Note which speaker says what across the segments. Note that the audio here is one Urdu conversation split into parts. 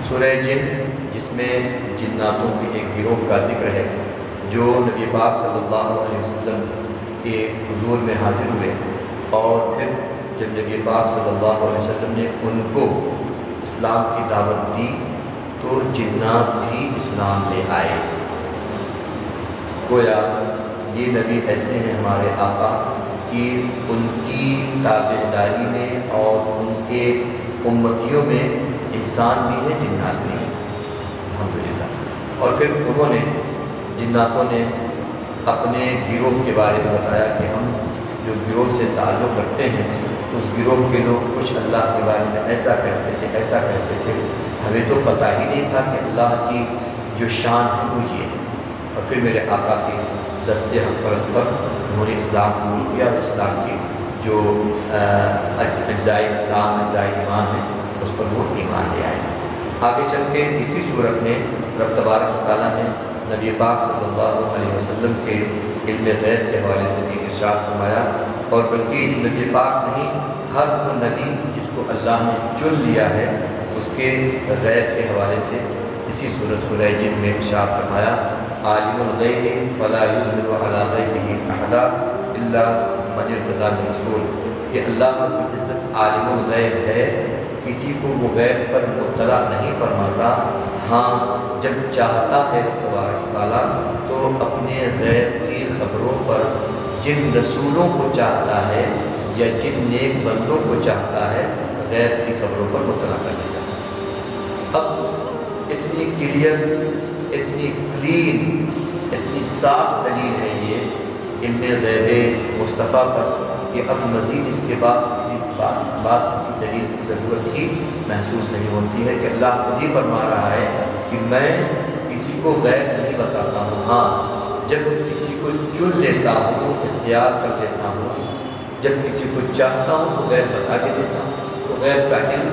Speaker 1: سورہ جن جس میں جناتوں کے ایک گروہ کا ذکر ہے جو نبی پاک صلی اللہ علیہ وسلم کے حضور میں حاضر ہوئے، اور پھر جب نبی پاک صلی اللہ علیہ وسلم نے ان کو اسلام کی دعوت دی تو جنات بھی اسلام لے آئے۔ گویا یہ نبی ایسے ہیں ہمارے آقا کہ ان کی تابعداری میں اور ان کے امتیوں میں انسان بھی ہے، جنات بھی ہیں الحمدللہ۔ اور پھر انہوں نے جناتوں نے اپنے گروہ کے بارے میں بتایا کہ ہم جو گروہ سے تعلق رکھتے ہیں اس گروہ کے لوگ کچھ اللہ کے بارے میں ایسا کہتے تھے ایسا کہتے تھے، ہمیں تو پتہ ہی نہیں تھا کہ اللہ کی جو شان ہے وہ یہ ہے۔ اور پھر میرے آقا کے دستے حق پرست پر انہوں نے اسلام قبول کیا، اور اسلام کی جو اجزائے اسلام اجزائے ایمان ہیں اس پر وہ ایمان لے آئے۔ آگے چل کے اسی صورت میں رب تبارک و تعالیٰ نے نبی پاک صلی اللہ علیہ وسلم کے علم غیب کے حوالے سے بھی ارشاد فرمایا، اور بلکہ نبی پاک نہیں، ہر وہ نبی جس کو اللہ نے چن لیا ہے اس کے غیب کے حوالے سے اسی سورہ جن میں ارشاد فرمایا، عالم الغیب فلا یظہر علی غیبہ احدا الا من ارتضی من رسول، کہ اللہ رب العزت عالم الغیب ہے، کسی کو وہ غیب پر مطلع نہیں فرماتا، ہاں جب چاہتا ہے تبارک تعالیٰ تو اپنے غیب کی خبروں پر جن رسولوں کو چاہتا ہے یا جن نیک بندوں کو چاہتا ہے غیب کی خبروں پر مطلع کر دیتا ہے۔ اب اتنی کلیئر، اتنی کلین، اتنی صاف دلیل ہے یہ علم غیب مصطفیٰ پر کہ اب مزید اس کے بعد کسی دلیل کی ضرورت ہی محسوس نہیں ہوتی ہے، کہ اللہ خود ہی فرما رہا ہے کہ میں کسی کو غیب نہیں بتاتا ہوں، ہاں جب کسی کو چن لیتا ہوں، اختیار کر لیتا ہوں، جب کسی کو چاہتا ہوں تو غیب بتا کے دیتا ہوں۔ تو غیب کا علم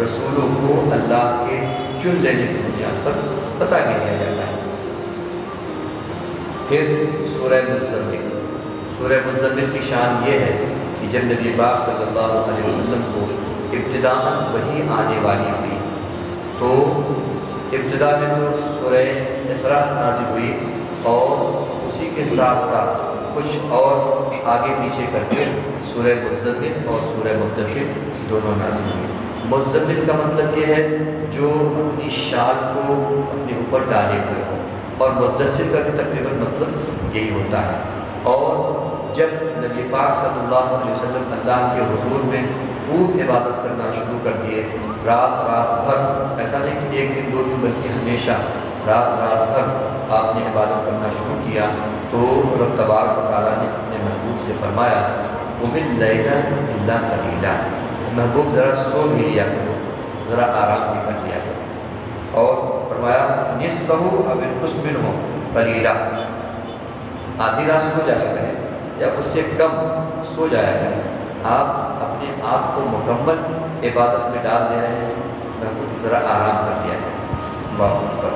Speaker 1: رسولوں کو اللہ کے چن لینے کی بنیاد پر بتا کے دیا جاتا ہے۔ پھر سورہ مزمل کی شان یہ ہے کہ جب نبی پاک صلی اللہ علیہ وسلم کو ابتداءً وحی آنے والی ہوئی تو ابتدا میں تو سورہ اقرا نازل ہوئی، اور اسی کے ساتھ ساتھ کچھ اور آگے پیچھے کر کے سورہ مزمل اور سورہ مدثر دونوں نازل ہوئی۔ مزمل کا مطلب یہ ہے جو اپنی شال کو اپنے اوپر ڈالے ہوئے ہو، اور مدثر کا بھی تقریباً مطلب یہی ہوتا ہے۔ اور جب نبی پاک صلی اللہ علیہ وسلم اللہ کے حضور میں خوب عبادت کرنا شروع کر دیے، رات بھر، ایسا نہیں کہ ایک دن دو دن بلکہ ہمیشہ رات بھر آپ نے عبادت کرنا شروع کیا، تو رب تبارک و تعالیٰ نے اپنے محبوب سے فرمایا قُمِ اللَّيْلَ إِلَّا قَلِيلًا، محبوب ذرا سو بھی لیا کرو، ذرا آرام بھی کر لیا کرو، اور فرمایا نِصْفَهُ أَوِ انقُصْ مِنْهُ قَلِيلًا، آدھی رات سو جایا کریں یا اس سے کم سو جایا کریں، آپ اپنے آپ کو مکمل عبادت میں ڈال دے رہے ہیں، ذرا آرام کر لیا کریں۔ اللہ اکبر۔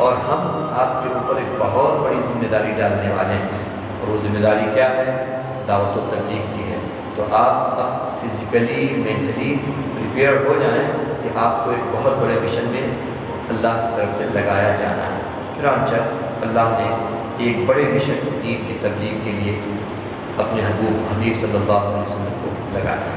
Speaker 1: اور ہم آپ کے اوپر ایک بہت بڑی ذمہ داری ڈالنے والے ہیں، اور وہ ذمہ داری کیا ہے؟ دعوت و تبلیغ کی ہے۔ تو آپ اب فزیکلی مینٹلی پریپیئر ہو جائیں کہ آپ کو ایک بہت بڑے مشن میں اللہ کی طرف سے لگایا جانا ہے۔ چنانچہ اللہ نے ایک بڑے مشن دین کی تبلیغ کے لیے اپنے حبیب صلی اللہ علیہ وسلم کو لگایا،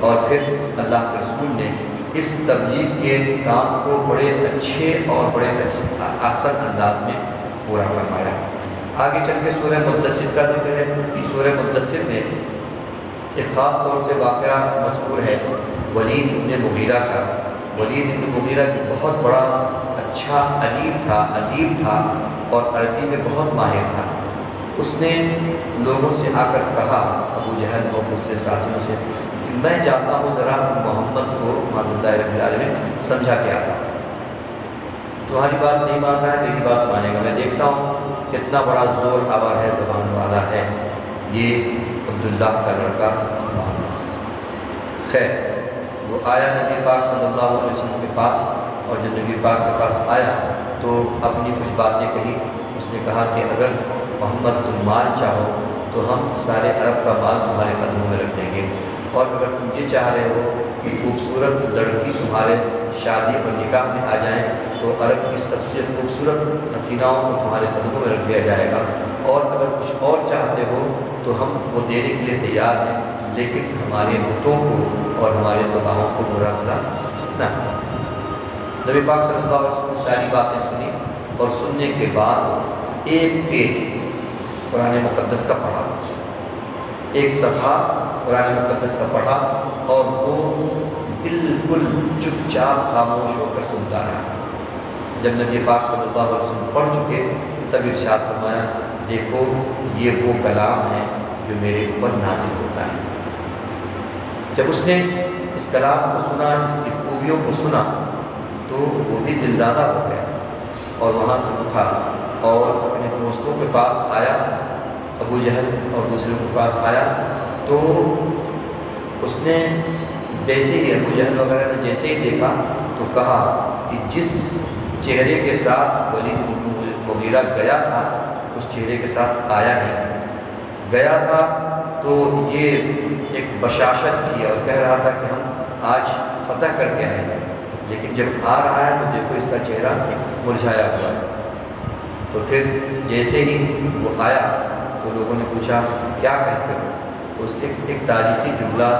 Speaker 1: اور پھر اللہ کے رسول نے اس تبلیغ کے کام کو بڑے اچھے اور بڑے احسن انداز میں پورا فرمایا۔ آگے چل کے سورہ مدثر کا ذکر ہے۔ سورہ مدثر میں ایک خاص طور سے واقعہ مذکور ہے ولید ابن مغیرہ کا۔ ولید ابن مغیرہ جو بہت بڑا اچھا ادیب تھا اور عربی میں بہت ماہر تھا، اس نے لوگوں سے آ کر کہا، ابو جہل اور دوسرے ساتھیوں سے، کہ میں جاتا ہوں ذرا محمد کو معزز رب العالمین سمجھا کے آتا ہوں، تمہاری بات نہیں مان رہا ہے، میری بات مانے گا، میں دیکھتا ہوں کتنا بڑا زور آور ہے، زبان والا ہے یہ عبداللہ کا لڑکا محمد۔ خیر وہ آیا نبی پاک صلی اللہ علیہ وسلم کے پاس، اور جب نبی پاک کے پاس آیا تو اپنی کچھ باتیں کہی۔ اس نے کہا کہ اگر محمد تم مال چاہو تو ہم سارے عرب کا مال تمہارے قدموں میں رکھ دیں گے، اور اگر تم یہ چاہ رہے ہو کہ خوبصورت لڑکی تمہارے شادی اور نکاح میں آ جائیں تو عرب کی سب سے خوبصورت حسیناؤں کو تمہارے قدموں میں رکھ دیا جائے گا، اور اگر کچھ اور چاہتے ہو تو ہم وہ دینے کے لیے تیار ہیں، لیکن ہمارے بتوں کو اور ہمارے خداؤں کو برا بھلا نہ کرو۔ نبی پاک صلی اللہ علیہ وسلم نے ساری باتیں سنی اور سننے کے بعد ایک پیج قرآن مقدس کا پڑھا، ایک صفحہ قرآن مقدس کا پڑھا، اور وہ بالکل چپ چاپ خاموش ہو کر سنتا رہا۔ جب نبی پاک صلی اللہ علیہ وسلم پڑھ چکے تب ارشاد فرمایا، دیکھو یہ وہ کلام ہے جو میرے اوپر نازل ہوتا ہے۔ جب اس نے اس کلام کو سنا، اس کی خوبیوں کو سنا، تو وہ بھی دلدادہ ہو گیا اور وہاں سے اٹھا اور اپنے دوستوں کے پاس آیا، ابو جہل اور دوسروں کے پاس آیا، تو اس نے ویسے ہی ابو جہل وغیرہ نے جیسے ہی دیکھا تو کہا کہ جس چہرے کے ساتھ ولید بن مغیرہ گیا تھا اس چہرے کے ساتھ آیا نہیں، گیا تھا تو یہ ایک بشاشت تھی اور کہہ رہا تھا کہ ہم آج فتح کر کے آئے، لیکن جب آ رہا ہے تو دیکھو اس کا چہرہ مرجھایا ہوا ہے۔ تو پھر جیسے ہی وہ آیا تو لوگوں نے پوچھا کیا کہتے ہو، تو اس نے ایک تاریخی جملہ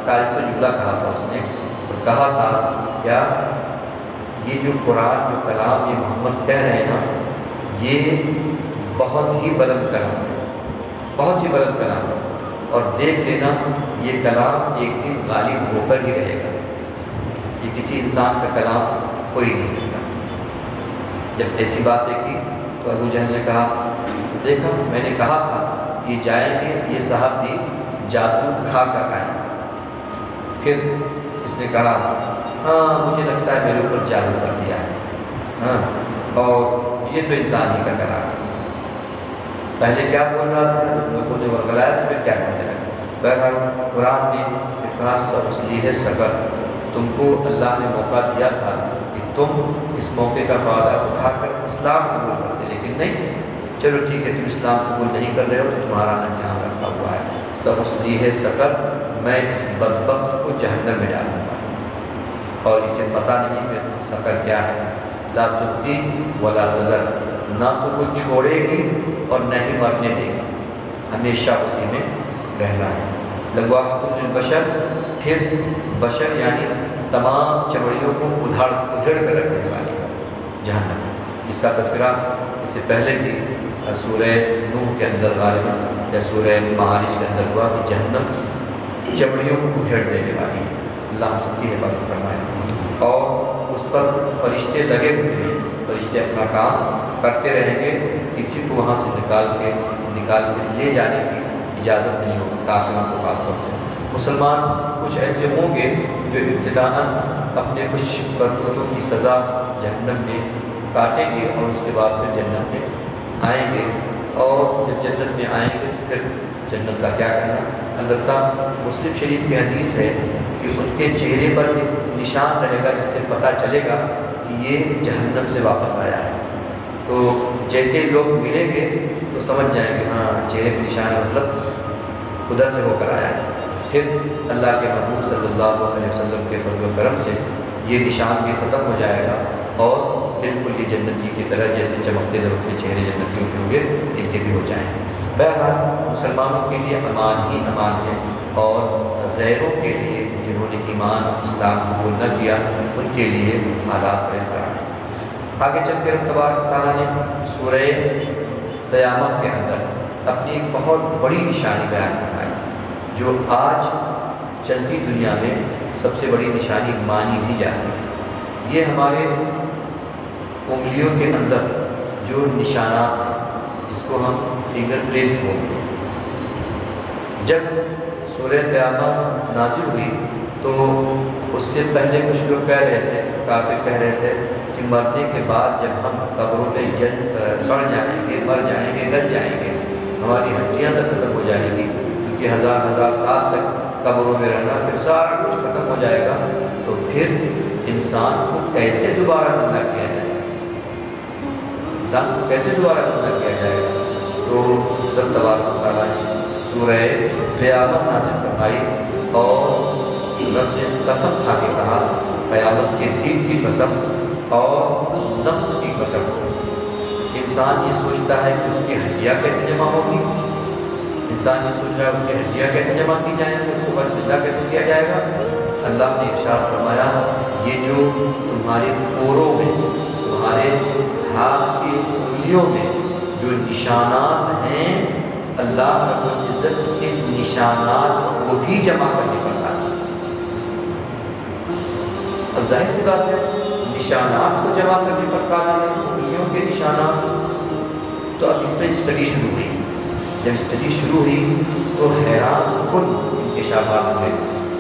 Speaker 1: تاریخی جملہ کہا تھا اس نے، اور کہا تھا کیا یہ جو قرآن جو کلام یہ محمد کہہ رہے ہیں نا، یہ بہت ہی بلند کلام ہے، بہت ہی بلند کلام ہے، اور دیکھ لینا یہ کلام ایک دن غالب ہو کر ہی رہے گا، یہ کسی انسان کا کلام ہو ہی نہیں سکتا۔ جب ایسی باتیں کی تو ابو جہل نے کہا دیکھا میں نے کہا تھا کہ جائیں گے یہ صاحب بھی جادو کھا کر آئیں۔ پھر اس نے کہا ہاں مجھے لگتا ہے میرے اوپر جادو کر دیا ہے، ہاں اور یہ تو انسان ہی کا کلام ہے۔ پہلے کیا بول رہا تھا، جب لوگوں نے ورگلایا تو پھر کیا کرنے لگا۔ بہرحال قرآن نے پھر کہا سأصلیہ سقر، تم کو اللہ نے موقع دیا تھا کہ تم اس موقع کا فائدہ اٹھا کر اسلام قبول کرتے، لیکن نہیں، چلو ٹھیک ہے تم اسلام قبول نہیں کر رہے ہو تو تمہارا انجام رکھا ہوا ہے، سأصلیہ سقر، میں اس بدبخت کو جہنم میں ڈالوں گا، اور اسے پتہ نہیں کہ سقر کیا ہے، لا تبقی ولا تذر، نہ تو وہ چھوڑے گی اور نہ ہی مرنے دے گی، ہمیشہ اسی میں رہنا ہے۔ لواحۃ للبشر، پھر بشر یعنی تمام چمڑیوں کو ادھڑ کر رکھ دینے والی جہنم، جس کا تذکرہ اس سے پہلے بھی سورہ نوح کے اندر غالباً یا سورہ معارج کے اندر ہوا کہ جہنم چمڑیوں کو ادھیڑ دینے والی ہے۔ اللہ ہم سب کی حفاظت فرمائے، اور اس پر فرشتے لگے ہوئے ہیں، فرشتے اپنا کام کرتے رہیں گے، کسی کو وہاں سے نکال کے لے جانے کی اجازت نہیں ہوگی، کافروں کو خاص طور سے۔ مسلمان کچھ ایسے ہوں گے جو ابتداءً اپنے کچھ کرتوتوں کی سزا جہنم میں کاٹیں گے اور اس کے بعد پھر جنت میں آئیں گے، اور جب جنت میں آئیں گے تو پھر جنت کا کیا کہنا۔ البتہ مسلم شریف کی حدیث ہے کہ ان کے چہرے پر ایک نشان رہے گا جس سے پتہ چلے گا کہ یہ جہنم سے واپس آیا ہے، تو جیسے لوگ ملیں گے تو سمجھ جائیں گے ہاں چہرے پہ نشان ہے، مطلب ادھر سے ہو کر آیا ہے۔ پھر اللہ کے محبوب صلی اللہ علیہ وسلم کے فضل و کرم سے یہ نشان بھی ختم ہو جائے گا، اور بالکل یہ جنتی کی طرح جیسے چمکتے دمکتے چہرے جنتیوں کے ہوں گے ان کے بھی ہو جائیں گے۔ بہرحال مسلمانوں کے لیے امان ہی امان ہے، اور غیروں کے لیے جنہوں نے ایمان اسلام قبول نہ کیا ان کے لیے حالات بڑے خراب ہیں۔ آگے چل کے رب تبارک تعالیٰ نے سورہ قیامہ کے اندر اپنی ایک بہت بڑی نشانی بیان فرمائی، جو آج چلتی دنیا میں سب سے بڑی نشانی مانی بھی جاتی ہے۔ یہ ہمارے انگلیوں کے اندر جو نشانات ہیں جس کو ہم فنگر پرنٹس بولتے ہیں، جب سورہ قیامہ نازل ہوئی تو اس سے پہلے کچھ لوگ کہہ رہے تھے، کافر کہہ رہے تھے کہ مرنے کے بعد جب ہم قبروں میں سڑ جائیں گے، مر جائیں گے، گل جائیں گے، ہماری ہڈیاں تک ختم ہو جائیں گی، کیونکہ ہزار سال تک قبروں میں رہنا، پھر سارا کچھ ختم ہو جائے گا، تو پھر انسان کو کیسے دوبارہ زندہ کیا جائے گا، انسان کو کیسے دوبارہ زندہ کیا جائے گا۔ تو رب تبارک و تعالیٰ نے سورہ قیامت نازل فرمائی اور رب نے قسم کھا کے کہا، قیامت کے دن کی قسم اور نفس کی قسم۔ انسان یہ سوچتا ہے کہ اس کی ہڈیاں کیسے جمع ہوگی، انسان یہ سوچ رہا ہے اس کی ہڈیاں کیسے جمع کی جائیں گی، اس کو بعد زندہ کیسے کیا جائے گا۔ اللہ نے ارشاد فرمایا، یہ جو تمہارے پوروں میں، تمہارے ہاتھ کی انگلیوں میں جو نشانات ہیں، اللہ رب العزت ان نشانات کو بھی جمع کرنے پر قادر ہے۔ اب ظاہر سی بات ہے، نشانات کو جمع کرنے پر قادر ہے، انگلیوں کے نشانات۔ تو اب اس میں اسٹڈی شروع ہوئی۔ جب اسٹڈی شروع ہوئی تو حیران کن انکشافات ہوئے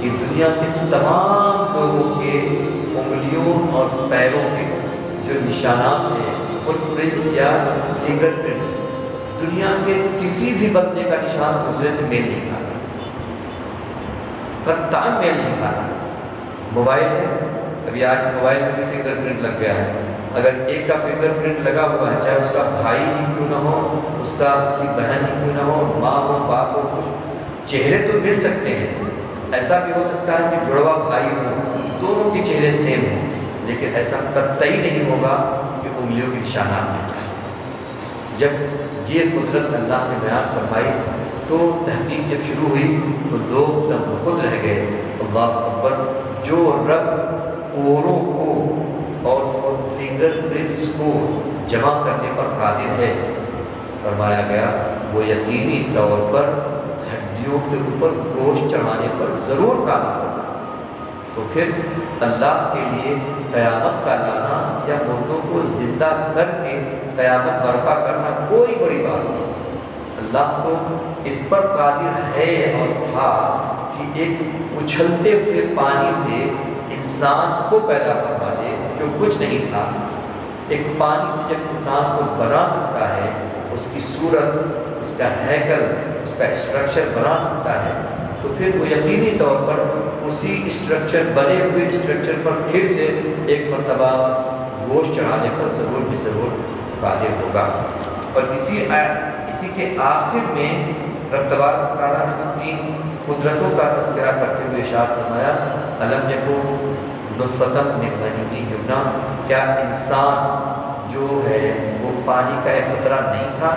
Speaker 1: کہ دنیا کے تمام لوگوں کے انگلیوں اور پیروں کے جو نشانات ہیں، فٹ پرنٹس یا فنگر پرنٹس، دنیا کے کسی بھی بندے کا نشان دوسرے سے میل نہیں کھاتا، قطعاً میل نہیں کھاتا۔ موبائل ہے، ابھی آج موبائل میں بھی فنگر پرنٹ لگ گیا ہے، اگر ایک کا فنگر پرنٹ لگا ہوا ہے، چاہے اس کا بھائی ہی کیوں نہ ہو، اس کی بہن ہی کیوں نہ ہو، ماں ہو، باپ ہو، کچھ چہرے تو مل سکتے ہیں۔ ایسا بھی ہو سکتا ہے کہ جڑوا بھائی ہوں، دونوں کے چہرے سیم ہوں، لیکن ایسا قطعی نہیں ہوگا کہ انگلیوں کے نشانات مل جائیں۔ جب یہ قدرت اللہ نے بیان فرمائی تو تحقیق جب شروع ہوئی تو لوگ دم خود رہ گئے۔ اللہ اکبر! جو رب پوروں کو اور فنگر پرنٹس کو جمع کرنے پر قادر ہے، فرمایا گیا وہ یقینی طور پر ہڈیوں کے اوپر گوشت چڑھانے پر ضرور قادر ہوگا۔ تو پھر اللہ کے لیے قیامت کا لانا یا مردوں کو زندہ کر کے قیامت برپا کرنا کوئی بڑی بات نہیں۔ اللہ تو اس پر قادر ہے اور تھا کہ ایک اچھلتے ہوئے پانی سے انسان کو پیدا فرما دے جو کچھ نہیں تھا۔ ایک پانی سے جب انسان کو بنا سکتا ہے، اس کی صورت، اس کا ہیکل، اس کا اسٹرکچر بنا سکتا ہے، تو پھر وہ یقینی طور پر اسی اسٹرکچر، بنے ہوئے اسٹرکچر پر پھر سے ایک مرتبہ گوشت چڑھانے پر ضرور قادر ہوگا۔ اور اسی کے آخر میں رب تبارک و تعالیٰ نے اپنی قدرتوں کا تذکرہ کرتے ہوئے ارشاد فرمایا، الم یکن نطفۃ من منی یمنیٰ، کیا انسان جو ہے وہ پانی کا ایک قطرہ نہیں تھا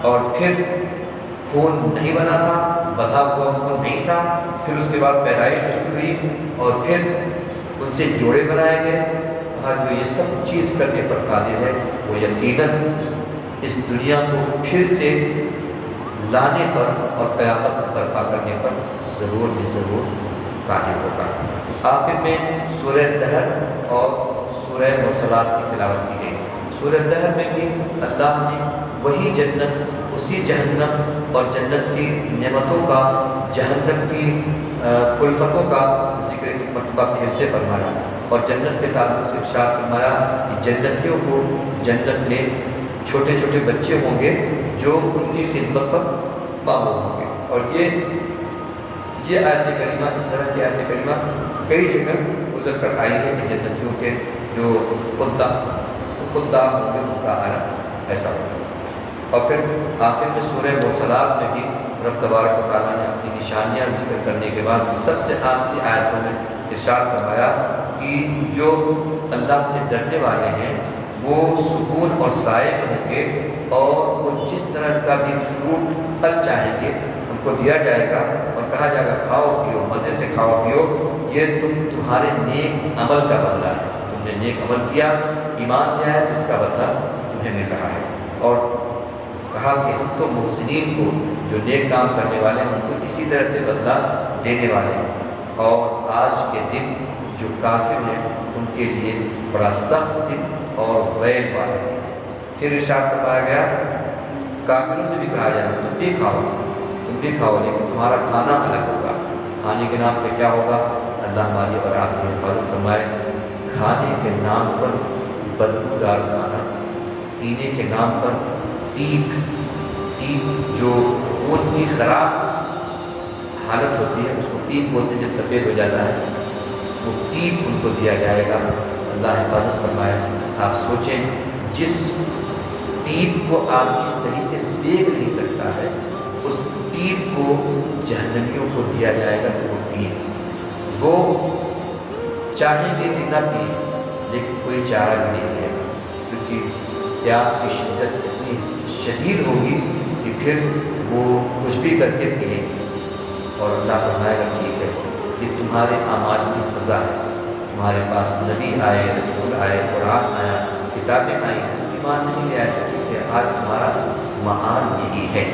Speaker 1: اور پھر خون نہیں بنا تھا، بندھا ہوا خون نہیں تھا، پھر اس کے بعد پیدائش اس کی ہوئی اور پھر ان سے جوڑے بنائے گئے۔ کہا جو یہ سب چیز کرنے پر قادر ہے وہ یقیناً اس دنیا کو پھر سے لانے پر اور قیامت برپا کرنے پر ضرور قادر ہوگا۔ آخر میں سورہ دہر اور سورہ مرسلات کی تلاوت کی گئی۔ سورہ دہر میں بھی اللہ نے وہی جنت، اسی جہنم اور جنت کی نعمتوں کا، جہنم کی کلفتوں کا ذکر ایک مرتبہ پھر سے فرمایا، اور جنت کے تعلق سے ارشاد فرمایا کہ جنتیوں کو جنت میں چھوٹے چھوٹے بچے ہوں گے جو ان کی خدمت پر معمور ہوں گے۔ اور یہ آیت کریمہ، اس طرح کی آیت کریمہ کئی جگہ گزر کر آئی ہے کہ جنتیوں کے جو خدا ہوں گے ان کا عالم ایسا ہوگا۔ اور پھر آخر میں سورہ مرسلات میں بھی رب تبارک و تعالیٰ نے اپنی نشانیاں ذکر کرنے کے بعد سب سے آخری آیتوں میں ارشاد فرمایا کہ جو اللہ سے ڈرنے والے ہیں وہ سکون اور سائے میں ہوں گے، اور وہ جس طرح کا بھی فروٹ پھل چاہیں گے ان کو دیا جائے گا اور کہا جائے گا کھاؤ پیو، مزے سے کھاؤ پیو، یہ تمہارے نیک عمل کا بدلہ ہے، تم نے نیک عمل کیا، ایمان لے آیا تو اس کا بدلہ تمہیں مل رہا ہے۔ اور کہا کہ ہم تو محسنین کو، جو نیک کام کرنے والے ہیں ان کو اسی طرح سے بدلہ دینے والے ہیں۔ اور آج کے دن جو کافر ہیں ان کے لیے بڑا سخت دن اور ویل والا دن ہے۔ پھر ارشاد فرمایا گیا کافروں سے بھی کہا جائے گا تم بھی کھاؤ لیکن تمہارا کھانا الگ ہوگا۔ کھانے کے نام پہ کیا ہوگا؟ اللہ ہماری اور آپ کی حفاظت فرمائے۔ کھانے کے نام پر بدبودار کھانا، پینے کے نام پر ٹیپ جو خون کی خراب حالت ہوتی ہے اس کو ٹیپ بولتے ہیں، جب سفید ہو جاتا ہے وہ ٹیپ ان کو دیا جائے گا۔ اللہ حفاظت فرمائے۔ آپ سوچیں جس ٹیپ کو آدمی صحیح سے دیکھ نہیں سکتا ہے، اس ٹیپ کو جہنمیوں کو دیا جائے گا کہ وہ پئیں۔ وہ چاہیں گے کہ نہ پئیں، لیکن کوئی چارہ بھی نہیں رہے گا، کیونکہ پیاس کی شدت اتنی شدید ہوگی کہ پھر وہ کچھ بھی کر کے پئیں گے۔ اور اللہ فرمائے گا ٹھیک ہے، یہ تمہارے اعمال کی سزا ہے، تمہارے پاس نبی آئے، رسول آئے، قرآن آیا، کتابیں آئیں، ایمان نہیں لے آئے تو ٹھیک ہے، آج تمہارا معاد یہی ہے۔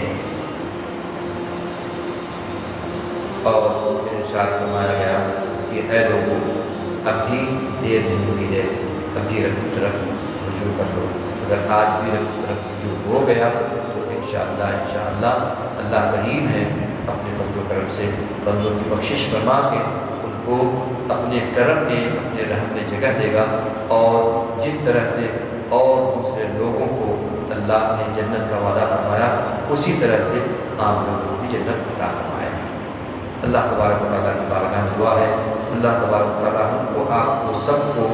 Speaker 1: اور پھر ارشاد فرمایا گیا کہ اے لوگوں، اب بھی دیر نہیں ہوئی ہے، اب بھی رب کی طرف رجوع کر لو۔ اگر آج بھی رب کی طرف رجوع ہو گیا تو انشاءاللہ اللہ کریم ہے، اپنے فضل و کرم سے بندوں کی بخشش فرما کے ان کو اپنے کرم میں، اپنے رحم میں جگہ دے گا، اور جس طرح سے اور دوسرے لوگوں کو اللہ نے جنت کا وعدہ فرمایا، اسی طرح سے عام لوگوں کو بھی جنت عطا فرمائے گا۔ اللہ تبارک و تعالیٰ کی بارگاہ میں دعا ہے، اللہ تبارک و تعالیٰ ہم کو، آپ کو، سب کو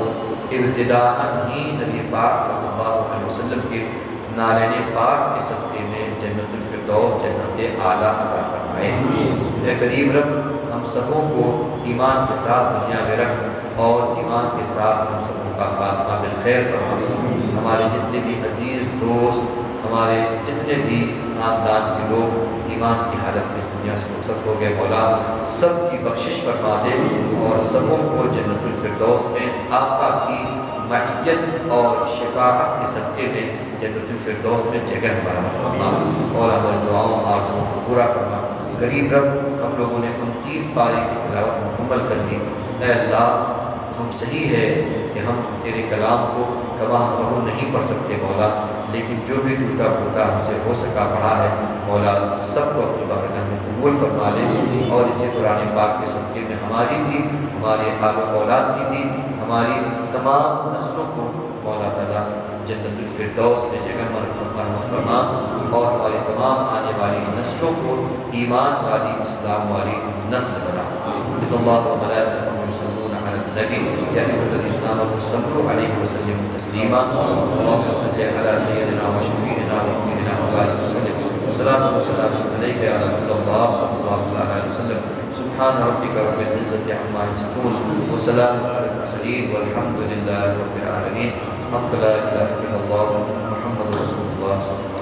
Speaker 1: ابتداءً ہی نبی پاک صلی اللہ علیہ وسلم کے نالین پاک کے صدقے میں جنت الفردوس، جنت اعلیٰ عطا فرمائے۔ اے کریم رب، ہم سبوں کو ایمان کے ساتھ دنیا میں رکھ، اور ایمان کے ساتھ ہم سبوں کا خاتمہ بالخیر فرما۔ ہمارے جتنے بھی عزیز دوست، ہمارے جتنے بھی خاندان کے لوگ ایمان کی حالت میں دنیا سے رخصت ہو گئے، مولا سب کی بخشش فرما دے، اور سبوں کو جنت الفردوس میں آقا کی معیت اور شفاعت کے صدقے میں جنت الفردوس میں جگہ برآمد فرما، اور ہماری دعاؤں آرزوؤں کو پورا فرما۔ غریب رب، ہم لوگوں نے 29 پارے کی تلاوت مکمل کر لی۔ اے اللہ، ہم صحیح ہے کہ ہم تیرے کلام کو کما کہوں نہیں پڑھ سکتے مولا، لیکن جو بھی ٹوٹا پھوٹا ہم سے ہو سکا پڑھا ہے مولا، سب کو اپنی بارگاہ میں قبول فرما لے، اور اسی قرآن پاک کے صدقے میں ہماری بھی، ہمارے آل و اولاد کی بھی، ہماری تمام نسلوں کو مولا تعالیٰ جنت الفردوس میں جگہ مرحمت فرما، اور ہماری تمام آنے والی نسلوں کو ایمان والی، اسلام والی نسل بنا۔ ان اللہ و ملائکتہ یصلون علی النبی یا ایھا الذین آمنوا صلوا علیہ وسلموا تسلیما۔ اللهم صل علی سیدنا و شفیعنا و حبیبنا و بارک وسلم۔ صلاۃ و سلام علیک یا رسول اللہ صلی اللہ علیہ وسلم۔ سبحان ربک رب العزة عما یصفون وسلام علی المرسلین والحمد للہ رب العالمین۔ حق لا الہ الا اللہ محمد رسول اللہ صلی اللہ علیہ وسلم۔